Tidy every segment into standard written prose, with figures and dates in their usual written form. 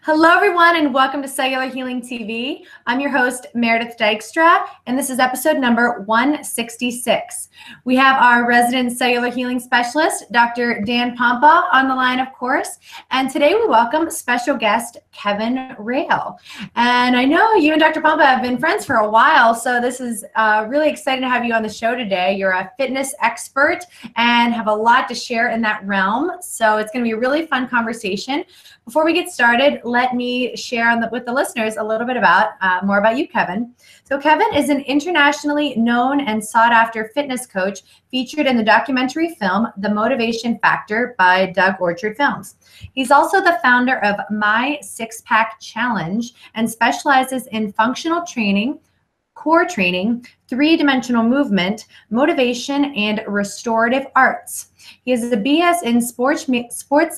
Hello, everyone, and welcome to Cellular Healing TV. I'm your host, Meredith Dykstra, and this is episode number 166. We have our resident cellular healing specialist, Dr. Dan Pompa, on the line, of course. And today we welcome special guest, Kevin Rail. And I know you and Dr. Pompa have been friends for a while, so this is really exciting to have you on the show today. You're a fitness expert and have a lot to share in that realm. So it's going to be a really fun conversation. Before we get started, let me share with the listeners a little bit about more about you, Kevin. So Kevin is an internationally known and sought-after fitness coach featured in the documentary film The Motivation Factor by Doug Orchard Films. He's also the founder of My Six Pack Challenge and specializes in functional training, core training, three-dimensional movement, motivation, and restorative arts. He has a BS in sports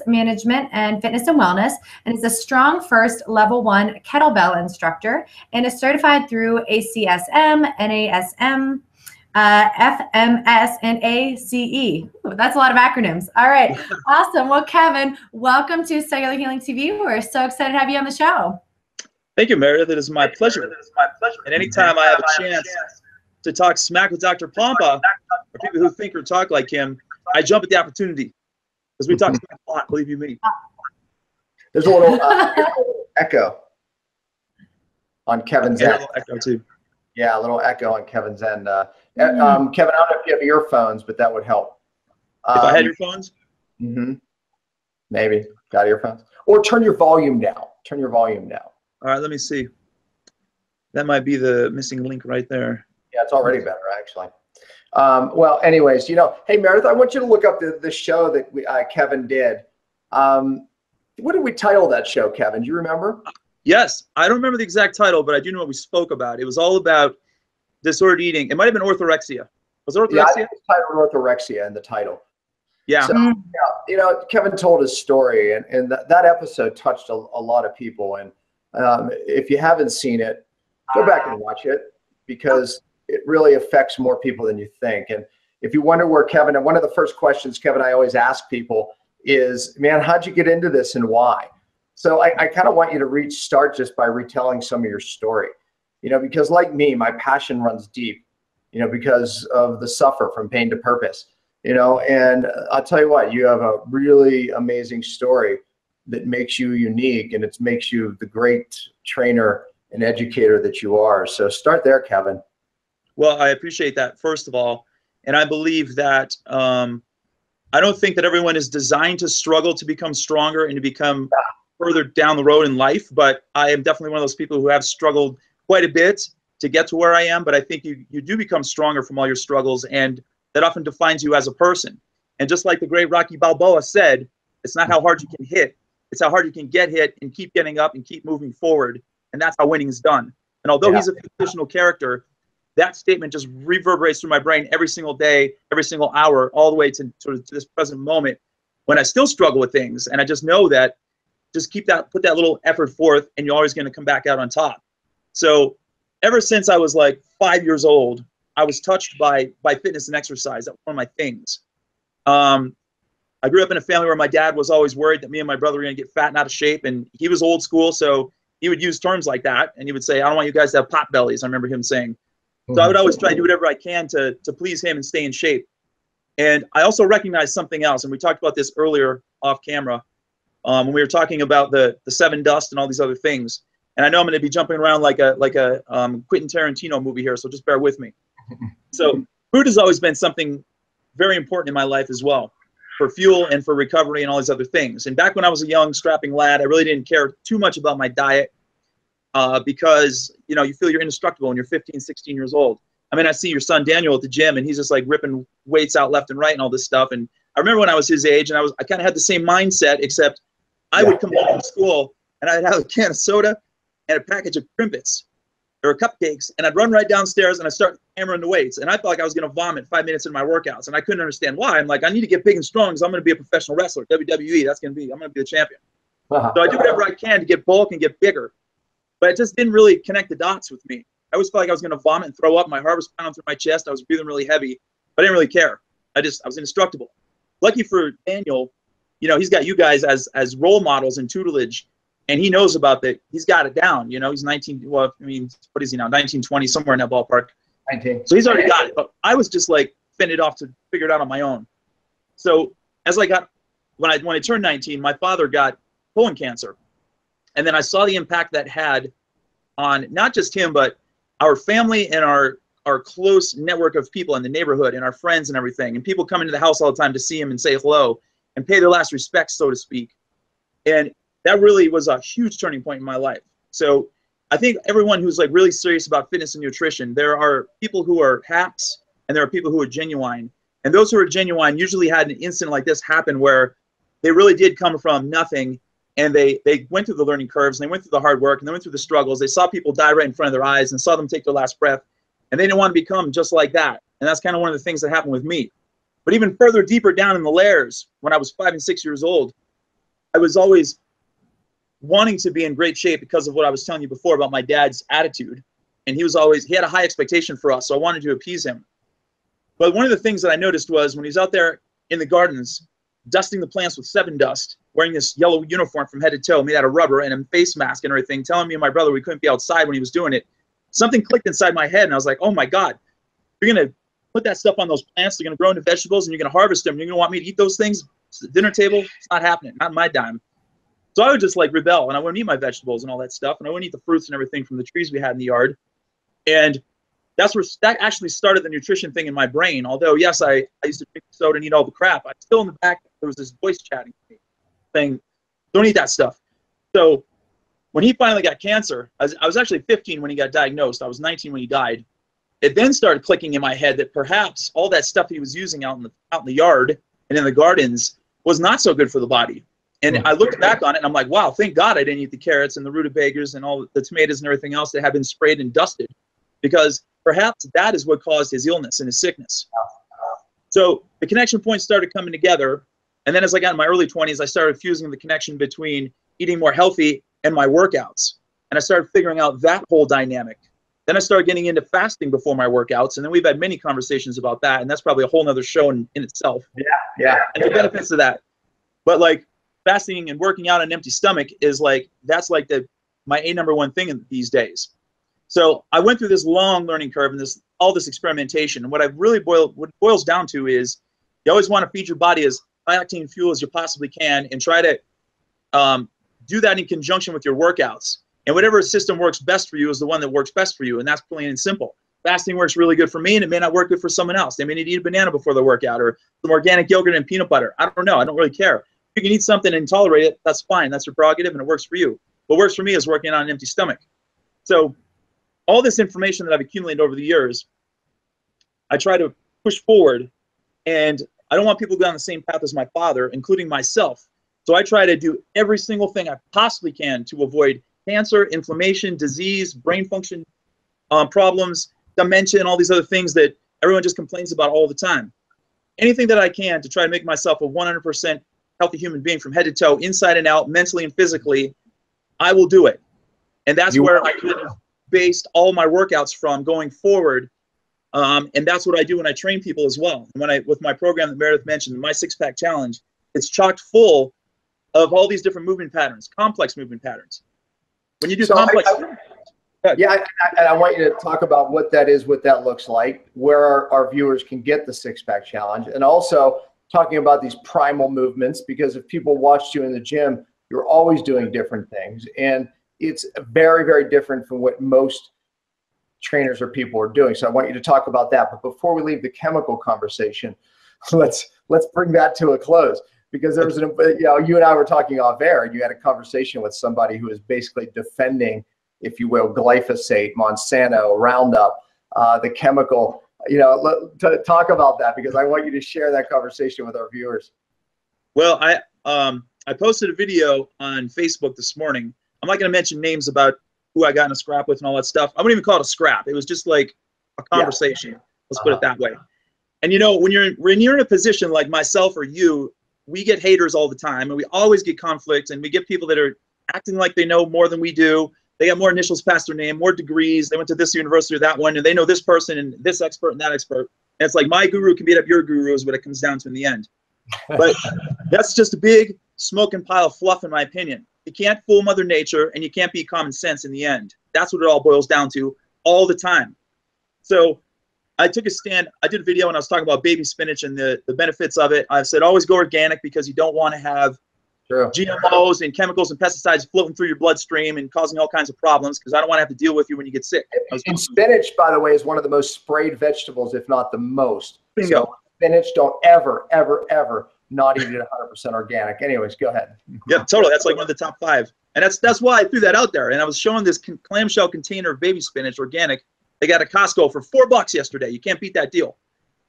management and fitness and wellness, and is a strong first level 1 kettlebell instructor, and is certified through ACSM, NASM, FMS, and ACE. Ooh, that's a lot of acronyms. All right, awesome. Well, Kevin, welcome to Cellular Healing TV. We're so excited to have you on the show. Thank you, Meredith. It is my pleasure. And anytime I have a chance to talk smack with Dr. Pompa, or people who think or talk like him, I jump at the opportunity, because we talk smack a lot, believe you me. There's a little echo on Kevin's end. A little echo too. Yeah, a little echo on Kevin's end. Kevin, I don't know if you have earphones, but that would help. If I had earphones? Maybe. Got earphones? Or turn your volume down. Turn your volume down. All right, let me see. That might be the missing link right there. Yeah, it's already better, actually. Well, anyways, hey, Meredith, I want you to look up the show that Kevin did. What did we title that show, Kevin? Do you remember? Yes. I don't remember the exact title, but I do know what we spoke about. It was all about disordered eating. It might have been orthorexia. Was it orthorexia? Yeah, I think it's titled orthorexia in the title. Yeah. So, Kevin told his story, and that episode touched a lot of people. And if you haven't seen it, go back and watch it, because it really affects more people than you think. And if you wonder where Kevin, and one of the first questions, Kevin, I always ask people is, man, how'd you get into this and why? So I kind of want you to start just by retelling some of your story, because like me, my passion runs deep, because of the suffer from pain to purpose, and I'll tell you what, you have a really amazing story that makes you unique, and it makes you the great trainer and educator that you are. So start there, Kevin. Well, I appreciate that, first of all. And I believe that I don't think that everyone is designed to struggle to become stronger and to become further down the road in life. But I am definitely one of those people who have struggled quite a bit to get to where I am. But I think you do become stronger from all your struggles, and that often defines you as a person. And just like the great Rocky Balboa said, it's not how hard you can hit, it's how hard you can get hit and keep getting up and keep moving forward. And that's how winning is done. And although he's a fictional character, that statement just reverberates through my brain every single day, every single hour, all the way to this present moment, when I still struggle with things. And I just know that just put that little effort forth, and you're always going to come back out on top. So ever since I was like 5 years old, I was touched by fitness and exercise. That was one of my things. I grew up in a family where my dad was always worried that me and my brother were going to get fat and out of shape. And he was old school, so he would use terms like that. And he would say, I don't want you guys to have pot bellies. I remember him saying. So I would always try to do whatever I can to please him and stay in shape. And I also recognized something else, and we talked about this earlier off camera when we were talking about the seven dust and all these other things. And I know I'm going to be jumping around like a Quentin Tarantino movie here, so just bear with me. So food has always been something very important in my life as well, for fuel and for recovery and all these other things. And back when I was a young, strapping lad, I really didn't care too much about my diet. Because you feel you're indestructible when you're 15, 16 years old. I mean, I see your son Daniel at the gym, and he's just like ripping weights out left and right and all this stuff. And I remember when I was his age, and I kind of had the same mindset, except I would come home from school and I'd have a can of soda and a package of Crimpets or cupcakes, and I'd run right downstairs and I'd start hammering the weights. And I felt like I was going to vomit 5 minutes into my workouts, and I couldn't understand why. I'm like, I need to get big and strong because I'm going to be a professional wrestler, WWE. I'm going to be the champion. So I do whatever I can to get bulk and get bigger. But it just didn't really connect the dots with me. I always felt like I was going to vomit and throw up. My heart was pounding through my chest. I was breathing really heavy. But I didn't really care. I was indestructible. Lucky for Daniel, he's got you guys as role models and tutelage. and he knows about that. He's got it down. You know, he's 19. Well, I mean, what is he now? 19, 20, somewhere in that ballpark. 19. So he's already got it. But I was just like fending it off to figure it out on my own. So as I got, when I turned 19, my father got colon cancer, and then I saw the impact that had on not just him, but our family and our close network of people in the neighborhood and our friends and everything, and people come into the house all the time to see him and say hello and pay their last respects, so to speak. And that really was a huge turning point in my life. So I think everyone who's like really serious about fitness and nutrition, there are people who are hacks and there are people who are genuine. And those who are genuine usually had an incident like this happen where they really did come from nothing, and they went through the learning curves, and they went through the hard work, and they went through the struggles. They saw people die right in front of their eyes and saw them take their last breath, and they didn't want to become just like that. And that's kind of one of the things that happened with me. But even further deeper down in the layers, when I was 5 and 6 years old, I was always wanting to be in great shape because of what I was telling you before about my dad's attitude. And he had a high expectation for us, so I wanted to appease him. But one of the things that I noticed was when he's out there in the gardens, dusting the plants with 7 Dust, wearing this yellow uniform from head to toe, made out of rubber, and a face mask and everything, telling me and my brother we couldn't be outside when he was doing it, something clicked inside my head, and I was like, oh my God, you're going to put that stuff on those plants, they're going to grow into vegetables, and you're going to harvest them, and you're going to want me to eat those things at the dinner table? It's not happening, not my dime. So I would just like rebel, and I wouldn't eat my vegetables and all that stuff, and I wouldn't eat the fruits and everything from the trees we had in the yard. And that actually started the nutrition thing in my brain. Although, yes, I used to drink soda and eat all the crap, I still in the back, there was this voice chatting to me saying, don't eat that stuff. So when he finally got cancer, I was actually 15 when he got diagnosed. I was 19 when he died. It then started clicking in my head that perhaps all that stuff he was using out in the yard and in the gardens was not so good for the body. And I looked back on it, and I'm like, wow, thank God I didn't eat the carrots and the rutabagas and all the tomatoes and everything else that had been sprayed and dusted, because perhaps that is what caused his illness and his sickness. So the connection points started coming together. And then as I got in my early 20s, I started fusing the connection between eating more healthy and my workouts. And I started figuring out that whole dynamic. Then I started getting into fasting before my workouts. And then we've had many conversations about that. And that's probably a whole nother show in itself. Yeah. And the benefits of that. But like fasting and working out on an empty stomach is like, that's like my #1 thing these days. So I went through this long learning curve and all this experimentation. And what it boils down to is you always want to feed your body as high octane fuel as you possibly can, and try to do that in conjunction with your workouts. And whatever system works best for you is the one that works best for you. And that's plain and simple. Fasting works really good for me, and it may not work good for someone else. They may need to eat a banana before their workout, or some organic yogurt and peanut butter. I don't know. I don't really care. If you can eat something and tolerate it, that's fine. That's your prerogative, and it works for you. What works for me is working on an empty stomach. So all this information that I've accumulated over the years, I try to push forward, and I don't want people to go down the same path as my father, including myself. So I try to do every single thing I possibly can to avoid cancer, inflammation, disease, brain function problems, dementia, and all these other things that everyone just complains about all the time. Anything that I can to try to make myself a 100% healthy human being from head to toe, inside and out, mentally and physically, I will do it. And that's where I could have based all my workouts from going forward. And that's what I do when I train people as well. And with my program that Meredith mentioned, my 6-pack challenge, it's chocked full of all these different movement patterns, complex movement patterns. When you do complex, yeah, and I want you to talk about what that is, what that looks like, where our viewers can get the 6-pack challenge, and also talking about these primal movements, because if people watched you in the gym, you're always doing different things, and it's very, very different from what most trainers or people are doing. So I want you to talk about that. But before we leave the chemical conversation, let's bring that to a close, because there was you and I were talking off air, and you had a conversation with somebody who is basically defending, if you will, glyphosate, Monsanto, Roundup, the chemical. Talk about that, because I want you to share that conversation with our viewers. Well, I posted a video on Facebook this morning. I'm not going to mention names about who I got in a scrap with and all that stuff. I wouldn't even call it a scrap. It was just like a conversation. Yeah. Let's put it that way. And when you're in a position like myself or you, we get haters all the time, and we always get conflict, and we get people that are acting like they know more than we do. They got more initials past their name, more degrees. They went to this university or that one, and they know this person and this expert and that expert. And it's like my guru can beat up your guru is what it comes down to in the end. But that's just a big smoking pile of fluff, in my opinion. You can't fool Mother Nature, and you can't be common sense in the end. That's what it all boils down to all the time. So I took a stand. I did a video when I was talking about baby spinach and the benefits of it. I said always go organic because you don't want to have GMOs and chemicals and pesticides floating through your bloodstream and causing all kinds of problems, because I don't want to have to deal with you when you get sick. And spinach, by the way, is one of the most sprayed vegetables, if not the most. Bingo. So spinach, don't ever, ever, ever not eat it 100% organic. Anyways, go ahead. Yeah, totally. That's like one of the top 5. And that's why I threw that out there. And I was showing this clamshell container of baby spinach, organic. They got at Costco for $4 yesterday. You can't beat that deal.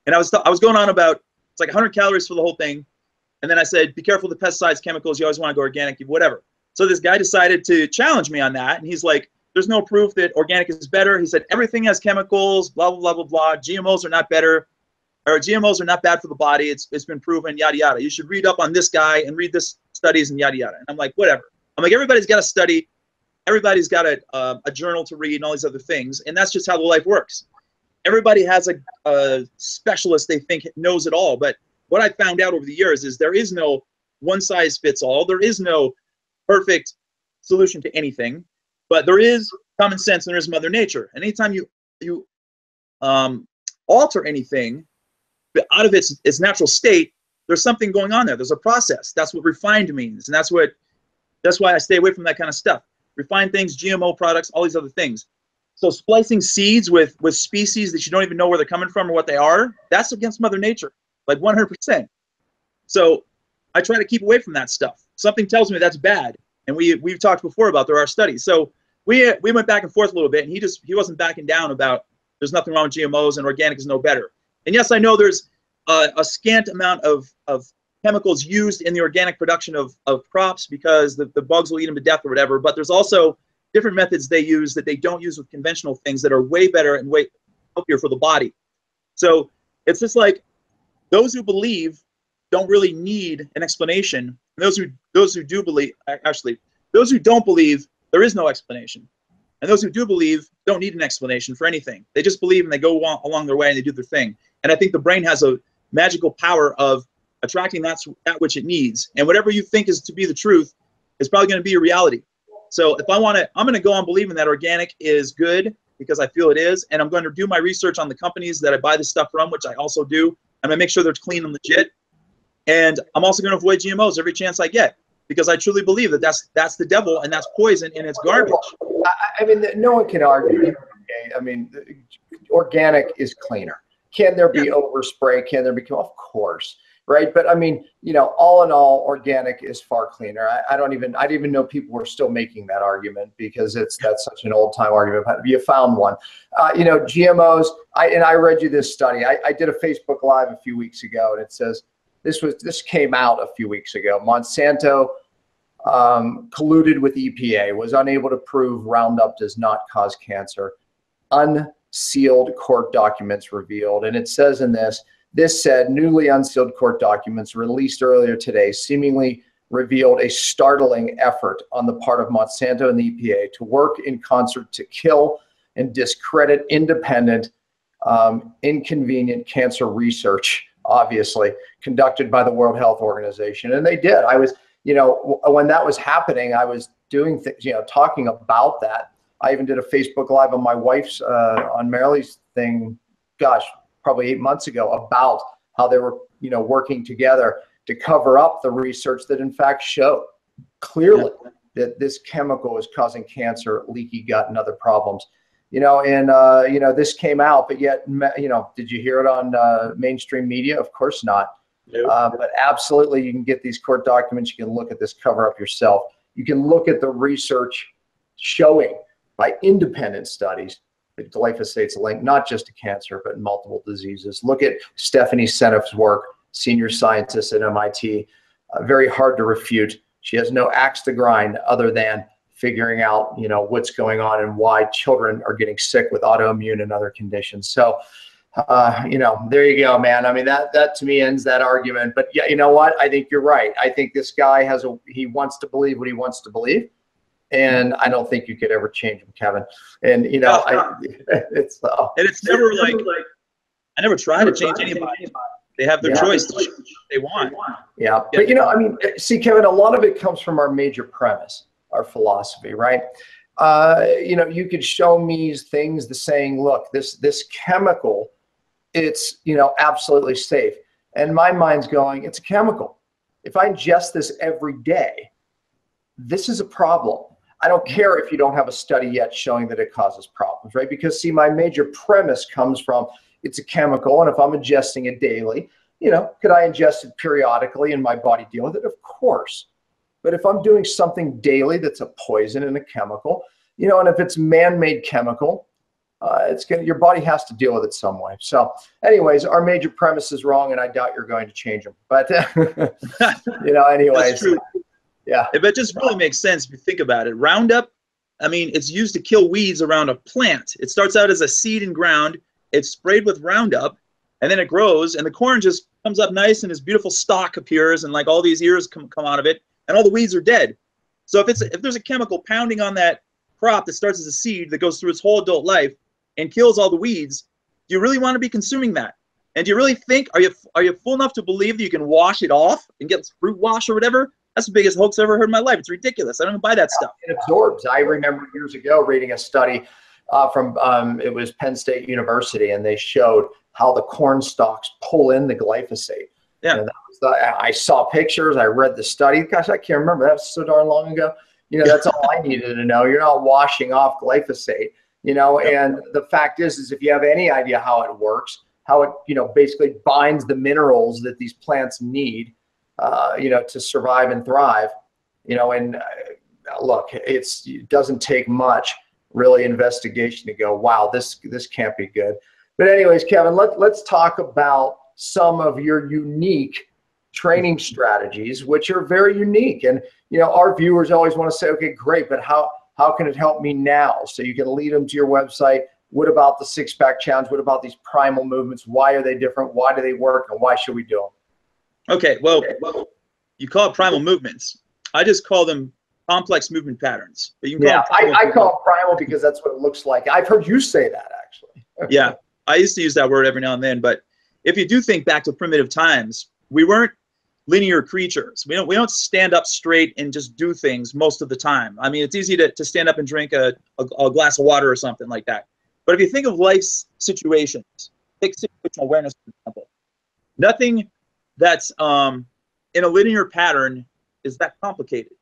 And I was going on about, it's like 100 calories for the whole thing. And then I said, be careful of the pesticides, chemicals. You always want to go organic, whatever. So this guy decided to challenge me on that. And he's like, there's no proof that organic is better. He said, everything has chemicals, blah, blah, blah, blah, blah. GMOs are not better, or GMOs are not bad for the body. It's been proven, yada, yada. You should read up on this guy and read this studies and yada, yada. And I'm like, whatever. I'm like, everybody's got to study. Everybody's got a journal to read and all these other things. And that's just how the life works. Everybody has a specialist they think knows it all. But what I found out over the years is there is no one size fits all. There is no perfect solution to anything, but there is common sense and there is Mother Nature. And anytime you alter anything out of its natural state, there's something going on there. There's a process. That's what refined means. And that's why I stay away from that kind of stuff. Refined things, GMO products, all these other things. So splicing seeds with species that you don't even know where they're coming from or what they are, that's against Mother Nature. Like 100%. So I try to keep away from that stuff. Something tells me that's bad. And we've talked before about there are studies. So we went back and forth a little bit, and he wasn't backing down about there's nothing wrong with GMOs and organic is no better. And yes, I know there's a scant amount of chemicals used in the organic production of crops because the bugs will eat them to death or whatever. But there's also different methods they use that they don't use with conventional things that are way better and way healthier for the body. So it's just like, those who believe don't really need an explanation. And those who do believe, actually, those who don't believe, there is no explanation. And those who do believe don't need an explanation for anything. They just believe and they go along their way and they do their thing. And I think the brain has a magical power of attracting that which it needs. And whatever you think is to be the truth is probably going to be your reality. So if I'm going to go on believing that organic is good because I feel it is, and I'm going to do my research on the companies that I buy this stuff from, which I also do. I'm going to make sure they're clean and legit. And I'm also going to avoid GMOs every chance I get, because I truly believe that that's the devil and that's poison and it's garbage. I mean, no one can argue. Okay? I mean, organic is cleaner. Can there be overspray? Can there be? Of course, right? But I mean, all in all, organic is far cleaner. I didn't even know people were still making that argument, because that's such an old time argument. But you found one. GMOs. I read you this study. I did a Facebook Live a few weeks ago, and it says this came out a few weeks ago. Monsanto colluded with EPA, was unable to prove Roundup does not cause cancer. Unsealed court documents revealed, and it says in this said, newly unsealed court documents released earlier today seemingly revealed a startling effort on the part of Monsanto and the EPA to work in concert to kill and discredit independent, inconvenient cancer research, obviously, conducted by the World Health Organization. And they did. I was, when that was happening, I was doing things, talking about that. I even did a Facebook Live on my wife's, on Marilee's thing, gosh, probably 8 months ago, about how they were, working together to cover up the research that in fact showed clearly that this chemical is causing cancer, leaky gut, and other problems. This came out, but yet, did you hear it on mainstream media? Of course not. Nope. But absolutely, you can get these court documents. You can look at this cover up yourself. You can look at the research showing by independent studies that glyphosate's linked not just to cancer, but multiple diseases. Look at Stephanie Seneff's work, senior scientist at MIT. Very hard to refute. She has no axe to grind other than figuring out, what's going on and why children are getting sick with autoimmune and other conditions. So, there you go, man. I mean, that to me ends that argument. But yeah, you know what? I think you're right. I think this guy he wants to believe what he wants to believe. And I don't think you could ever change him, Kevin. And it's never like I never try to change anybody. They have their choice to choose what they want. Yeah, but you know, I mean, see, Kevin, a lot of it comes from our major premise, our philosophy, right? You know, you could show me things the saying, look, this chemical, it's, you know, absolutely safe. And my mind's going, it's a chemical. If I ingest this every day, this is a problem. I don't care if you don't have a study yet showing that it causes problems, right? Because see, my major premise comes from it's a chemical, and if I'm ingesting it daily, you know, could I ingest it periodically and my body deal with it? Of course. But if I'm doing something daily that's a poison and a chemical, you know, and if it's man-made chemical, your body has to deal with it some way. So anyways, our major premise is wrong, and I doubt you're going to change them. But, you know, anyways. That's true. Yeah. It just really makes sense if you think about it. Roundup, I mean, it's used to kill weeds around a plant. It starts out as a seed in ground. It's sprayed with Roundup, and then it grows, and the corn just comes up nice, and this beautiful stalk appears, and like all these ears come out of it, and all the weeds are dead. So if there's a chemical pounding on that crop that starts as a seed that goes through its whole adult life and kills all the weeds, do you really want to be consuming that? And do you really think, are you full enough to believe that you can wash it off and get fruit wash or whatever? That's the biggest hoax I've ever heard in my life. It's ridiculous. I don't even buy that stuff. It absorbs. I remember years ago reading a study from it was Penn State University, and they showed how the corn stalks pull in the glyphosate. Yeah. And that was I saw pictures. I read the study. Gosh, I can't remember. That was so darn long ago. You know, that's all I needed to know. You're not washing off glyphosate. You know, and the fact is if you have any idea how it works, how it, you know, basically binds the minerals that these plants need, you know, to survive and thrive, you know, and look, it doesn't take much really investigation to go, wow, this can't be good. But anyways, Kevin, let's talk about some of your unique training strategies, which are very unique. And, you know, our viewers always want to say, okay, great, but how can it help me now? So you can lead them to your website. What about the six-pack challenge? What about these primal movements? Why are they different? Why do they work? And why should we do them? Okay, well, you call it primal movements. I just call them complex movement patterns. But you can call I call it primal because that's what it looks like. I've heard you say that, actually. Yeah, I used to use that word every now and then. But if you do think back to primitive times, we weren't linear creatures. We don't stand up straight and just do things most of the time. I mean, it's easy to stand up and drink a glass of water or something like that. But if you think of life's situations, take situational awareness, for example, nothing that's in a linear pattern is that complicated.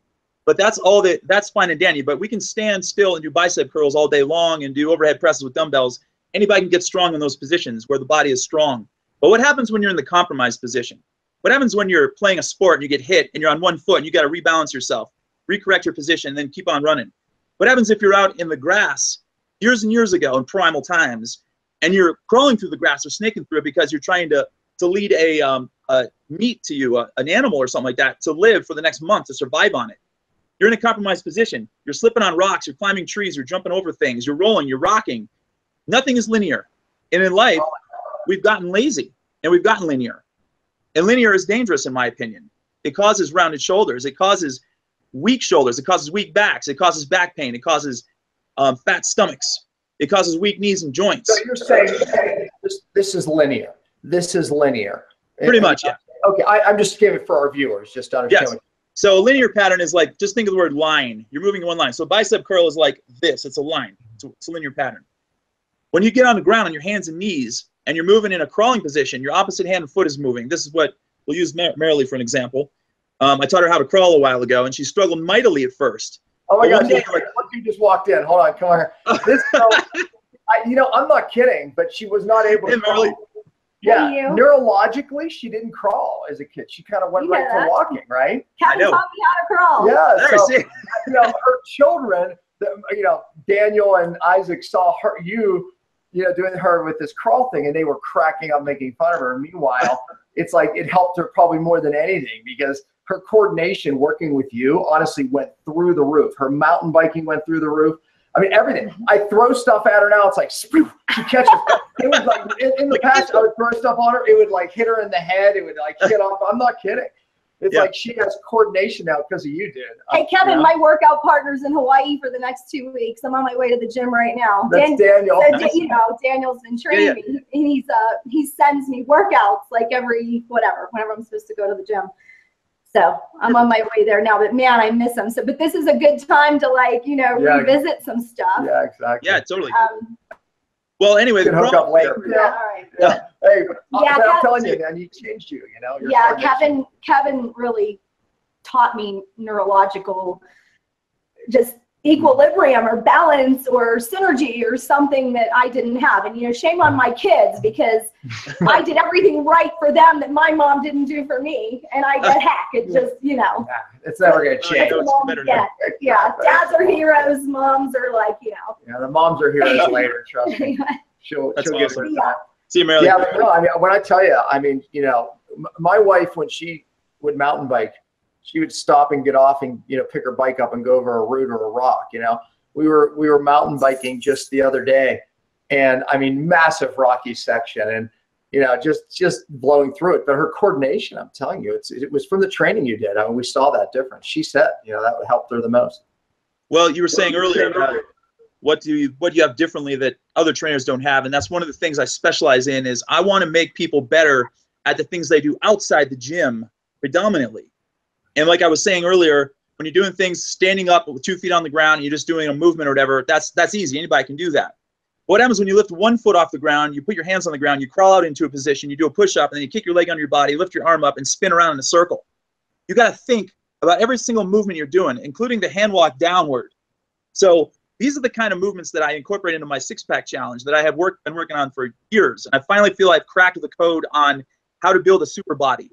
But that's fine and dandy. But we can stand still and do bicep curls all day long and do overhead presses with dumbbells. Anybody can get strong in those positions where the body is strong. But what happens when you're in the compromised position? What happens when you're playing a sport and you get hit and you're on one foot and you got to rebalance yourself, recorrect your position, and then keep on running? What happens if you're out in the grass years and years ago in primal times and you're crawling through the grass or snaking through it because you're trying to lead a meat to you, an animal or something like that, to live for the next month, to survive on it? You're in a compromised position. You're slipping on rocks, you're climbing trees, you're jumping over things, you're rolling, you're rocking. Nothing is linear. And in life, we've gotten lazy and we've gotten linear. And linear is dangerous, in my opinion. It causes rounded shoulders. It causes weak shoulders. It causes weak backs. It causes back pain. It causes fat stomachs. It causes weak knees and joints. So you're saying, okay, this is linear. This is linear. Pretty much, yeah. Okay, I'm just giving it for our viewers, just to understand. Yes. So a linear pattern is like, just think of the word line. You're moving in one line. So a bicep curl is like this. It's a line. It's a linear pattern. When you get on the ground on your hands and knees and you're moving in a crawling position, your opposite hand and foot is moving. This is what we'll use Marilee for an example. I taught her how to crawl a while ago, and she struggled mightily at first. Oh my gosh, you just walked in. Hold on, come on here. This girl, you know, I'm not kidding, but she was not able to crawl. Yeah, neurologically, she didn't crawl as a kid. She kind of went right to walking, right? Kevin taught me how to crawl. Yeah, so, you know, her children, you know, Daniel and Isaac saw you know, doing her with this crawl thing, and they were cracking up, making fun of her. Meanwhile, it's like it helped her probably more than anything because her coordination working with you honestly went through the roof. Her mountain biking went through the roof. I mean, everything. I throw stuff at her now. It's like, she catches it. It was like, in the past, I would throw stuff on her. It would like hit her in the head. It would like hit off. I'm not kidding. It's like she has coordination now because of you, dude. Hey, Kevin, my workout partner's in Hawaii for the next 2 weeks. I'm on my way to the gym right now. That's Daniel. You know, Daniel's been training me, and he sends me workouts like every whenever I'm supposed to go to the gym. So I'm on my way there now. But man, I miss him. So, but this is a good time to revisit some stuff. Yeah, exactly. Yeah, totally. Well, anyway, we can hook up later. Yeah, all right. Yeah. Hey, I'm telling you, man, he changed you. You know. Yeah, Kevin really taught me neurological, just equilibrium or balance or synergy or something that I didn't have. And shame on my kids, because I did everything right for them that my mom didn't do for me, and I get hack. It just it's never gonna change. Yeah, dads are heroes, moms are like Yeah, the moms are heroes later. Trust me. She'll get awesome. her. See you, Marilyn. Yeah, but no, I mean, when I tell you, I mean, my wife, when she would mountain bike, she would stop and get off and pick her bike up and go over a route or a rock. We were mountain biking just the other day, and I mean, massive rocky section, and just blowing through it. But her coordination, I'm telling you, it was from the training you did. I mean, we saw that difference. She said, that helped her the most. Well, you were saying earlier about what do you have differently that other trainers don't have, and that's one of the things I specialize in. Is I want to make people better at the things they do outside the gym predominantly. And like I was saying earlier, when you're doing things standing up with 2 feet on the ground, and you're just doing a movement or whatever, that's easy. Anybody can do that. What happens when you lift 1 foot off the ground, you put your hands on the ground, you crawl out into a position, you do a push-up, and then you kick your leg under your body, lift your arm up, and spin around in a circle. You got to think about every single movement you're doing, including the hand walk downward. So these are the kind of movements that I incorporate into my six-pack challenge that I have been working on for years. And I finally feel I've cracked the code on how to build a super body,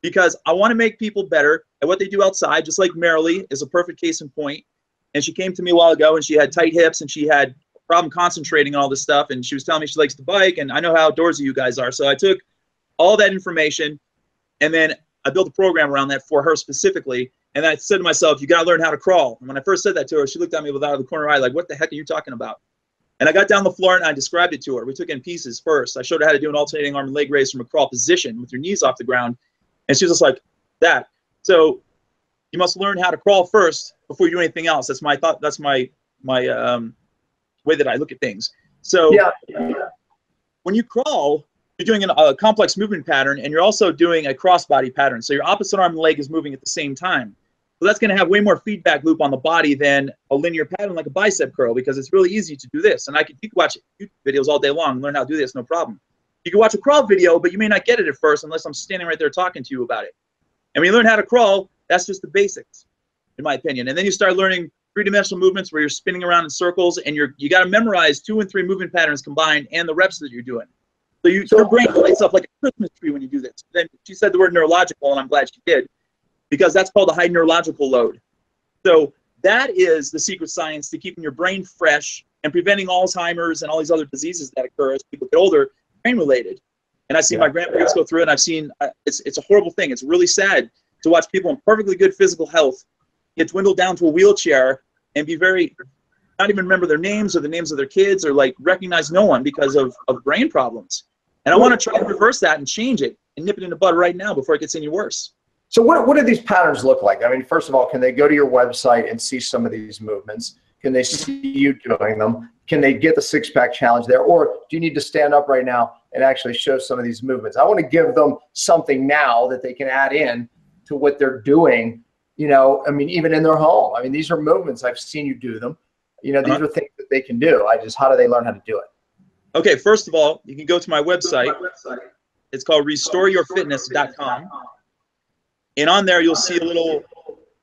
because I want to make people better at what they do outside, just like Marilee is a perfect case in point. And she came to me a while ago, and she had tight hips, and she had a problem concentrating on all this stuff, and she was telling me she likes to bike, and I know how outdoorsy you guys are. So I took all that information, and then I built a program around that for her specifically. And I said to myself, you got to learn how to crawl. And when I first said that to her, she looked at me with out of the corner of her eye like, what the heck are you talking about? And I got down the floor and I described it to her. We took it in pieces first. I showed her how to do an alternating arm and leg raise from a crawl position with your knees off the ground. And she was just like, that. So you must learn how to crawl first before you do anything else. That's my thought. That's my way that I look at things. So when you crawl, you're doing a complex movement pattern, and you're also doing a crossbody pattern. So your opposite arm and leg is moving at the same time. So that's going to have way more feedback loop on the body than a linear pattern like a bicep curl, because it's really easy to do this. And you can watch YouTube videos all day long and learn how to do this, no problem. You can watch a crawl video, but you may not get it at first unless I'm standing right there talking to you about it. And when you learn how to crawl, that's just the basics, in my opinion. And then you start learning three-dimensional movements where you're spinning around in circles, and you got to memorize 2 and 3 movement patterns combined and the reps that you're doing. So your brain lights up like a Christmas tree when you do this. Then she said the word neurological, and I'm glad she did, because that's called a high neurological load. So that is the secret science to keeping your brain fresh and preventing Alzheimer's and all these other diseases that occur as people get older, brain-related. And I see my grandparents go through it, and I've seen it's a horrible thing. It's really sad to watch people in perfectly good physical health get dwindled down to a wheelchair and be not even remember their names or the names of their kids, or like recognize no one because of brain problems. And I want to try to reverse that and change it and nip it in the bud right now before it gets any worse. So what do these patterns look like? I mean, first of all, can they go to your website and see some of these movements? Can they see you doing them? Can they get the six-pack challenge there? Or do you need to stand up right now and actually show some of these movements? I want to give them something now that they can add in to what they're doing, I mean, even in their home. I mean, these are movements. I've seen you do them. These are things that they can do. How do they learn how to do it? Okay, first of all, you can go to my website. It's called restoreyourfitness.com. And on there, you'll see a little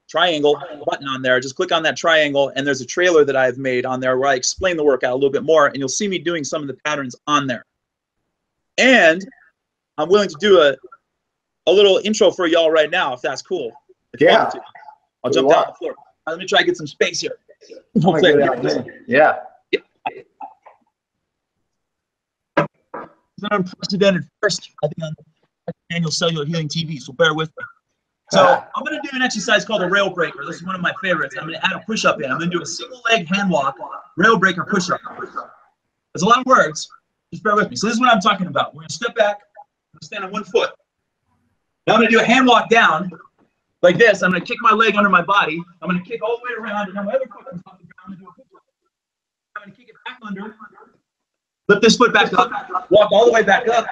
triangle button on there. Just click on that triangle, and there's a trailer that I've made on there where I explain the workout a little bit more, and you'll see me doing some of the patterns on there. And I'm willing to do a little intro for y'all right now, if that's cool. Yeah. I'll jump down the floor. Let me try to get some space here. Yeah. It's an unprecedented first, I think, on annual Cellular Healing TV, so bear with me. So I'm going to do an exercise called a rail breaker. This is one of my favorites. I'm going to add a push-up in. I'm going to do a single leg hand walk, rail breaker push-up. There's a lot of words. Just bear with me. So this is what I'm talking about. We're going to step back. I'm going to stand on 1 foot. Now I'm going to do a hand walk down like this. I'm going to kick my leg under my body. I'm going to kick all the way around, and now my other foot comes off the ground and do a push-up. I'm going to kick it back under, lift this foot back up, walk all the way back up,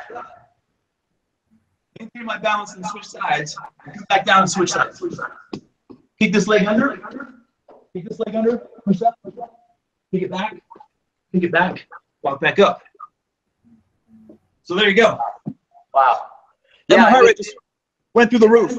maintain my balance and switch sides, come back down and switch sides. Kick this leg under, kick this leg under, push up, kick it back, walk back up. So there you go. Wow. And my heart rate just went through the roof.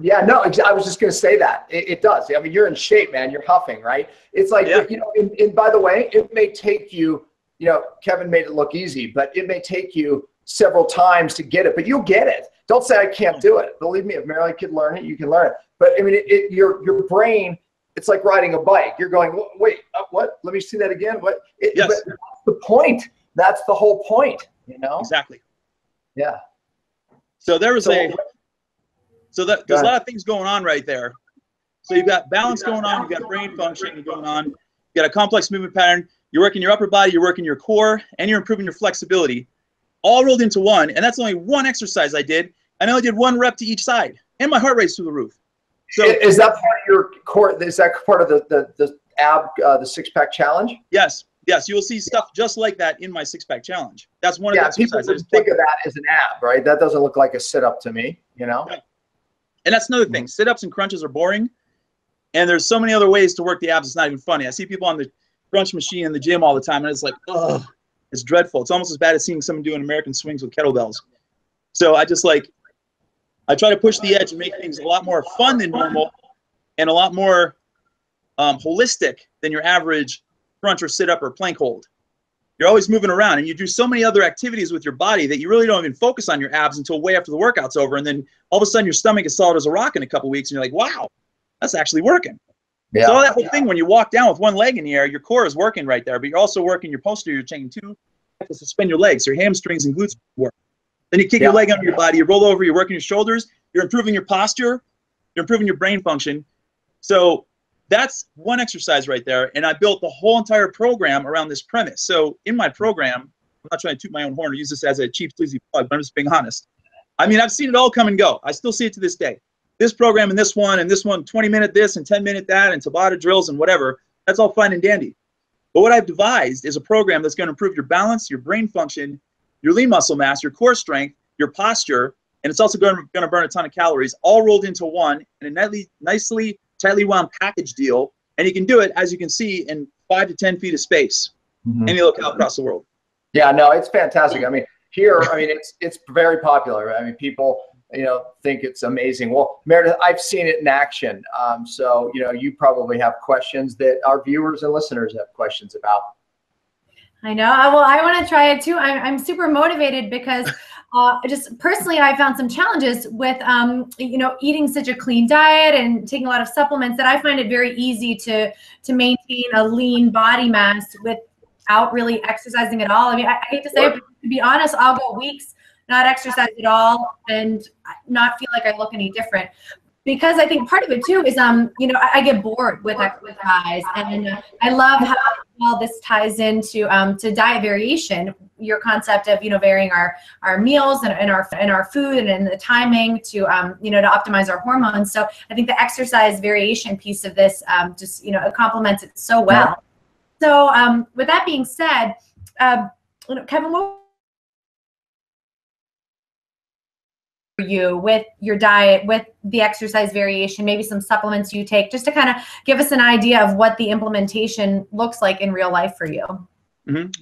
Yeah, no, I was just going to say that. It does. I mean, you're in shape, man. You're huffing, right? It's like, you know, and by the way, it may take you, you know, Kevin made it look easy, but it may take you several times to get it, but you'll get it. Don't say I can't do it. Believe me, if Mary could learn it, you can learn it. But I mean, your brain, it's like riding a bike. You're going, wait, what? Let me see that again. What? Yes. But that's the point. That's the whole point, you know? Exactly. Yeah. So there was there's a lot of things going on right there. So you've got balance going on, you've got brain function going on, you got a complex movement pattern, you're working your upper body, you're working your core, and you're improving your flexibility, all rolled into one. And that's only one exercise I did. I only did 1 rep to each side, and my heart rate's through the roof. So is that part of your core? Is that part of the ab, the 6-pack challenge? Yes. Yes, you will see stuff just like that in my 6-pack challenge. That's one of the exercises. People think of that as an ab, right? That doesn't look like a sit-up to me, you know? Right. And that's another thing. Sit-ups and crunches are boring, and there's so many other ways to work the abs. It's not even funny. I see people on the crunch machine in the gym all the time, and it's like, ugh, it's dreadful. It's almost as bad as seeing someone doing American swings with kettlebells. So I try to push the edge and make things a lot more fun than normal and a lot more holistic than your average crunch or sit up or plank hold. You're always moving around, and you do so many other activities with your body that you really don't even focus on your abs until way after the workout's over. And then all of a sudden your stomach is solid as a rock in a couple weeks, and you're like, wow, that's actually working. Yeah. So that whole thing, when you walk down with one leg in the air, your core is working right there, but you're also working your posterior chain too. You have to suspend your legs, so your hamstrings and glutes work. Then you kick your leg under your body, you roll over, you're working your shoulders, you're improving your posture, you're improving your brain function. So that's one exercise right there, and I built the whole entire program around this premise. So in my program, I'm not trying to toot my own horn or use this as a cheap, sleazy plug, but I'm just being honest. I mean, I've seen it all come and go. I still see it to this day. This program and this one, 20-minute this and 10-minute that, and Tabata drills and whatever, that's all fine and dandy. But what I've devised is a program that's going to improve your balance, your brain function, your lean muscle mass, your core strength, your posture, and it's also going to burn a ton of calories, all rolled into one in a nicely tightly wound package deal, and you can do it, as you can see, in 5 to 10 feet of space, any locale across the world. Yeah, no, it's fantastic. I mean, here, I mean, it's very popular. I mean, people, you know, think it's amazing. Well, Meredith, I've seen it in action. So, you know, you probably have questions that our viewers and listeners have questions about. I know. Well, I want to try it too. I'm super motivated because just personally, I found some challenges with, you know, eating such a clean diet and taking a lot of supplements that I find it very easy to maintain a lean body mass without really exercising at all. I mean, I hate to say it, but to be honest, I'll go weeks not exercise at all and not feel like I look any different. Because I think part of it too is, you know, I get bored with exercise, and I love how well this ties into to diet variation. Your concept of, you know, varying our meals and our food and in the timing to you know, to optimize our hormones. So I think the exercise variation piece of this just, you know, it complements it so well. So with that being said, you know, Kevin, what you with your diet, with the exercise variation, maybe some supplements you take, just to kind of give us an idea of what the implementation looks like in real life for you?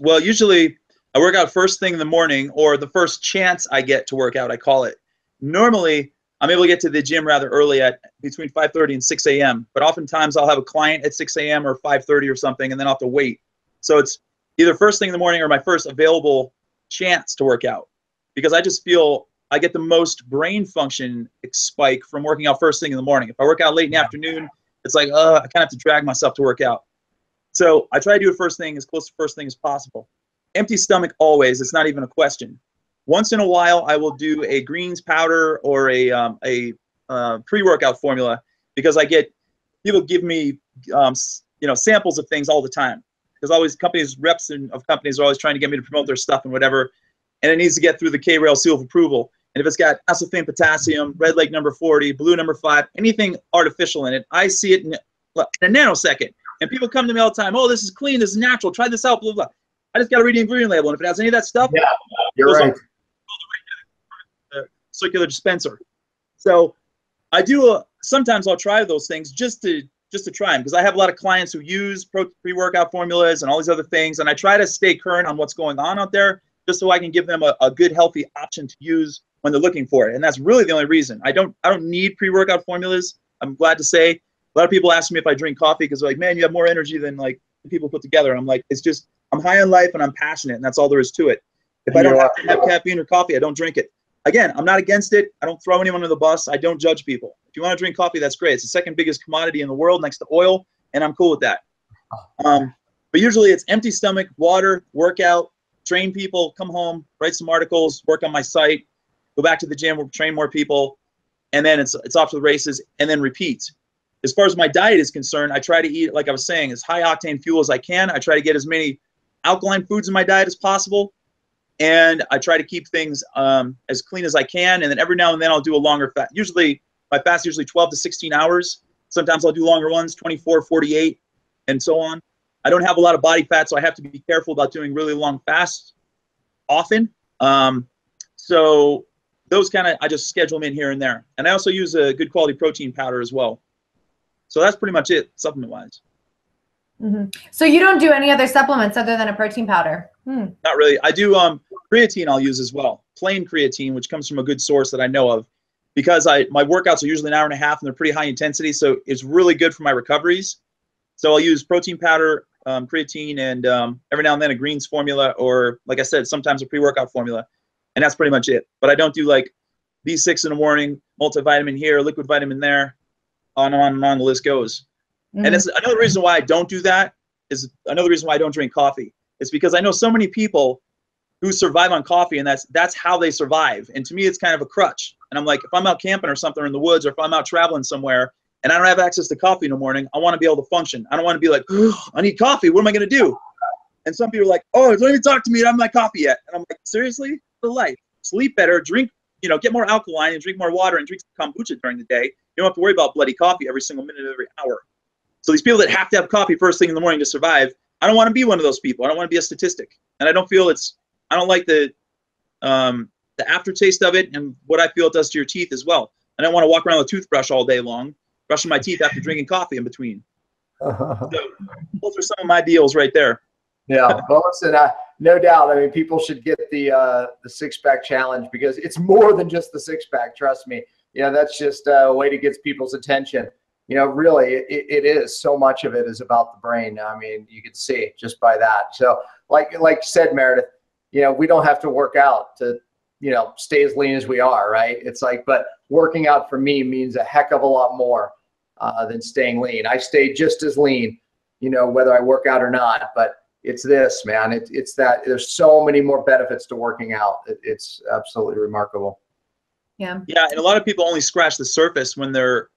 Well, usually I work out first thing in the morning, or the first chance I get to work out, I call it. Normally, I'm able to get to the gym rather early at between 5:30 and 6 a.m. But oftentimes I'll have a client at 6 a.m. or 5:30 or something, and then I'll have to wait. So it's either first thing in the morning or my first available chance to work out, because I just feel I get the most brain function spike from working out first thing in the morning. If I work out late in the afternoon, it's like, I kind of have to drag myself to work out. So I try to do it first thing, as close to first thing as possible. Empty stomach always, it's not even a question. Once in a while, I will do a greens powder or a pre-workout formula, because I get people give me you know, samples of things all the time, because always reps of companies are always trying to get me to promote their stuff and whatever, and it needs to get through the K-Rail seal of approval. And if it's got aspartame, potassium, red lake number 40, blue number 5, anything artificial in it, I see it in a nanosecond. And people come to me all the time, oh, this is clean, this is natural, try this out, blah, blah. I just got to read the ingredient label. And if it has any of that stuff, yeah, you're right. Circular dispenser. So I do, sometimes I'll try those things just to try them, because I have a lot of clients who use pre-workout formulas and all these other things. And I try to stay current on what's going on out there, just so I can give them a good, healthy option to use when they're looking for it. And that's really the only reason. I don't need pre-workout formulas. I'm glad to say. A lot of people ask me if I drink coffee, because they're like, man, you have more energy than like people put together. And I'm like, it's just, I'm high on life and I'm passionate, and that's all there is to it. If I don't have to have caffeine or coffee, I don't drink it. Again, I'm not against it. I don't throw anyone under the bus. I don't judge people. If you want to drink coffee, that's great. It's the second biggest commodity in the world next to oil, and I'm cool with that. But usually it's empty stomach, water, workout, train people, come home, write some articles, work on my site, go back to the gym, train more people, and then it's off to the races, and then repeat. As far as my diet is concerned, I try to eat, like I was saying, as high octane fuel as I can. I try to get as many alkaline foods in my diet as possible, and I try to keep things as clean as I can. And then every now and then I'll do a longer fast. Usually my fast usually 12 to 16 hours. Sometimes I'll do longer ones, 24, 48, and so on. I don't have a lot of body fat, so I have to be careful about doing really long fasts often. So those kind of, I just schedule them in here and there. And I also use a good quality protein powder as well. So that's pretty much it, supplement-wise. Mm-hmm. So you don't do any other supplements other than a protein powder? Not really. I do creatine I'll use as well. Plain creatine, which comes from a good source that I know of. Because my workouts are usually an hour and a half, and they're pretty high intensity, so it's really good for my recoveries. So I'll use protein powder, creatine, and every now and then a greens formula, or like I said, sometimes a pre-workout formula. And that's pretty much it. But I don't do like B6 in the morning, multivitamin here, liquid vitamin there, on and on the list goes. Mm-hmm. And it's another reason why I don't do that is another reason why I don't drink coffee. It's because I know so many people who survive on coffee, and that's how they survive. And to me, it's kind of a crutch. And I'm like, if I'm out camping or something in the woods, or if I'm out traveling somewhere and I don't have access to coffee in the morning, I want to be able to function. I don't want to be like, oh, I need coffee. What am I going to do? And some people are like, oh, don't even talk to me. I don't have my coffee yet. And I'm like, seriously? For life. Sleep better, drink, get more alkaline and drink more water and drink some kombucha during the day. You don't have to worry about bloody coffee every single minute of every hour. So these people that have to have coffee first thing in the morning to survive, I don't want to be one of those people. I don't want to be a statistic. And I don't feel I don't like the aftertaste of it, and what I feel it does to your teeth as well. I don't want to walk around with a toothbrush all day long, brushing my teeth after drinking coffee in between. So those are some of my deals right there. Yeah, well, listen, no doubt. I mean, people should get the six-pack challenge, because it's more than just the six-pack. Trust me. That's just a way to get people's attention. Really, it is. So much of it is about the brain. I mean, you can see just by that. So, like you said, Meredith, we don't have to work out to, stay as lean as we are, right? It's like, but working out for me means a heck of a lot more than staying lean. I stay just as lean, whether I work out or not. But it's this, man. It's that there's so many more benefits to working out. It's absolutely remarkable. Yeah. Yeah, and a lot of people only scratch the surface when they're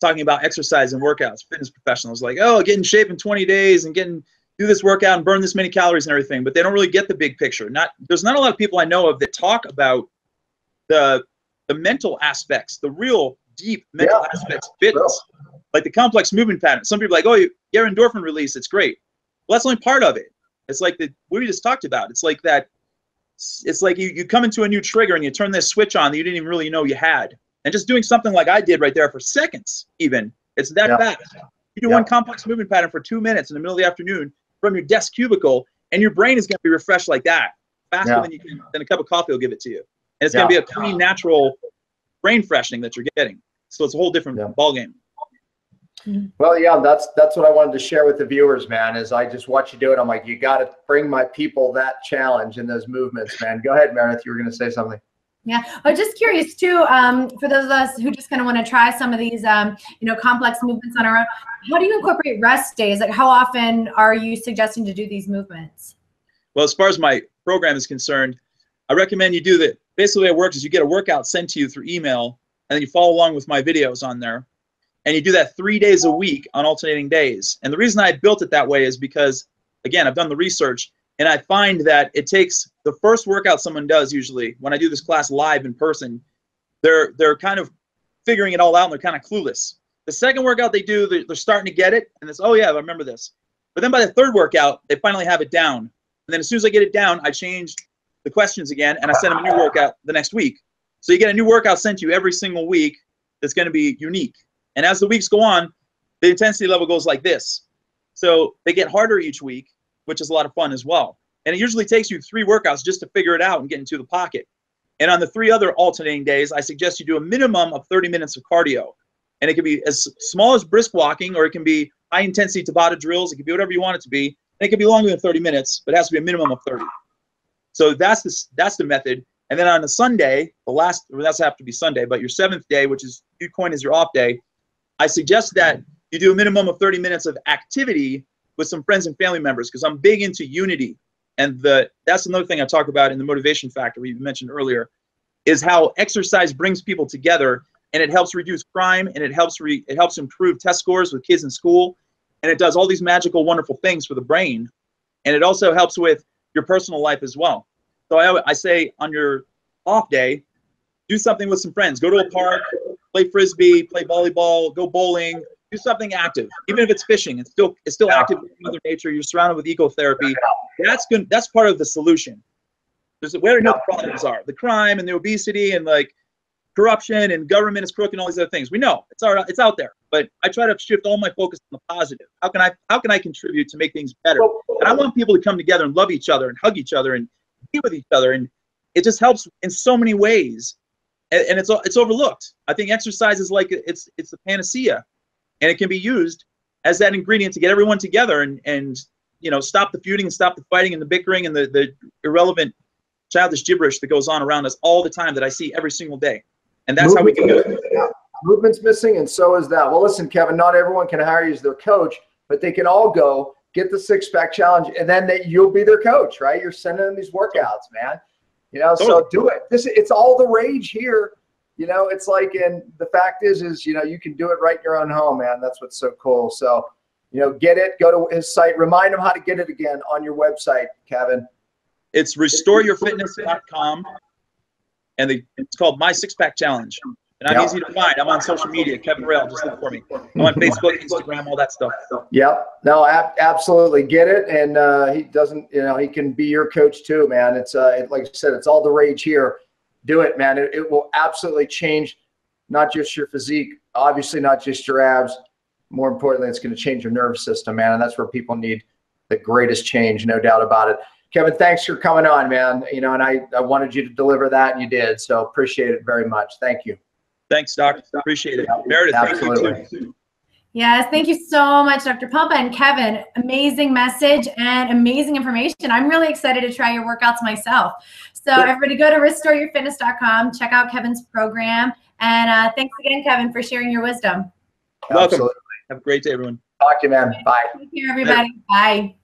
talking about exercise and workouts. Fitness professionals like, oh, get in shape in 20 days and do this workout and burn this many calories and everything, but they don't really get the big picture. There's not a lot of people I know of that talk about the mental aspects, the real deep mental aspects of fitness, like the complex movement pattern. Some people are like, oh, your endorphin release, it's great. Well, that's only part of it. It's like what we just talked about. It's like that. It's like you come into a new trigger and you turn this switch on that you didn't even really know you had. And just doing something like I did right there for seconds, even, it's that fast. You do one complex movement pattern for 2 minutes in the middle of the afternoon from your desk cubicle, and your brain is going to be refreshed like that, faster than a cup of coffee will give it to you. And it's going to be a clean, natural brain freshening that you're getting. So it's a whole different ballgame. Well, yeah, that's what I wanted to share with the viewers, man, is I just watch you do it. I'm like, you got to bring my people that challenge and those movements, man. Go ahead, Meredith. You were going to say something. Yeah, I'm just curious too, for those of us who just kind of want to try some of these, complex movements on our own, how do you incorporate rest days? Like, how often are you suggesting to do these movements? Well, as far as my program is concerned, I recommend you do that. Basically, the way it works is you get a workout sent to you through email, and then you follow along with my videos on there. And you do that 3 days a week on alternating days. And the reason I built it that way is because, again, I've done the research, And I find that it takes the first workout someone does, usually when I do this class live in person, they're kind of figuring it all out and they're kind of clueless. The second workout they do, they're starting to get it, and it's, oh yeah, I remember this. But then by the third workout, they finally have it down. And then as soon as I get it down, I change the questions again, and I send them a new workout the next week. So you get a new workout sent to you every single week that's going to be unique. And as the weeks go on, the intensity level goes like this. So they get harder each week, which is a lot of fun as well. And it usually takes you 3 workouts just to figure it out and get into the pocket. And on the 3 other alternating days, I suggest you do a minimum of 30 minutes of cardio. And it can be as small as brisk walking, or it can be high intensity Tabata drills. It can be whatever you want it to be. And it can be longer than 30 minutes, but it has to be a minimum of 30. So that's the method. And then on a Sunday, that's have to be Sunday, but your 7th day, which is you coin as your off day, I suggest that you do a minimum of 30 minutes of activity with some friends and family members, because I'm big into unity. And that's another thing I talk about in the motivation factor we mentioned earlier, is how exercise brings people together, and it helps reduce crime, and it helps improve test scores with kids in school, and it does all these magical, wonderful things for the brain, and it also helps with your personal life as well. So I say on your off day, do something with some friends. Go to a park, play frisbee, play volleyball, go bowling, do something active. Even if it's fishing, it's still active with Mother Nature. You're surrounded with ecotherapy. That's good. That's part of the solution. There's where the problems are: the crime and the obesity and like corruption and government is crooked and all these other things. We know it's out there. But I try to shift all my focus on the positive. How can I contribute to make things better? And I want people to come together and love each other and hug each other and be with each other. And it just helps in so many ways. And it's overlooked. I think exercise is like it's the panacea, and it can be used as that ingredient to get everyone together and stop the feuding and stop the fighting and the bickering and the irrelevant childish gibberish that goes on around us all the time that I see every single day. And that's how we can do it. Movement's missing, and so is that. Well, listen, Kevin, not everyone can hire you as their coach, but they can all go get the 6-pack challenge, and then you'll be their coach, right? You're sending them these workouts, man. So do it. It's all the rage here. It's like, and the fact is you can do it right in your own home, man. That's what's so cool. So, get it. Go to his site. Remind them how to get it again on your website, Kevin. It's restoreyourfitness.com, and it's called My 6-Pack Challenge. And I'm easy to find. I'm on social media, Kevin Rail. Just look for me. I'm on Facebook, Instagram, all that stuff. Yep. No, absolutely get it. And he doesn't, he can be your coach too, man. It's like I said, it's all the rage here. Do it, man. It will absolutely change not just your physique, obviously not just your abs. More importantly, it's going to change your nervous system, man. And that's where people need the greatest change, no doubt about it. Kevin, thanks for coming on, man. And I wanted you to deliver that, and you did. So appreciate it very much. Thank you. Thanks, Doc. Appreciate it. Meredith, absolutely. Thank you too. Yes, thank you so much, Dr. Pompa and Kevin. Amazing message and amazing information. I'm really excited to try your workouts myself. So everybody go to restoreyourfitness.com, check out Kevin's program. And thanks again, Kevin, for sharing your wisdom. Welcome. Absolutely. Have a great day, everyone. Talk to you, man. Bye. Take care, everybody. Bye.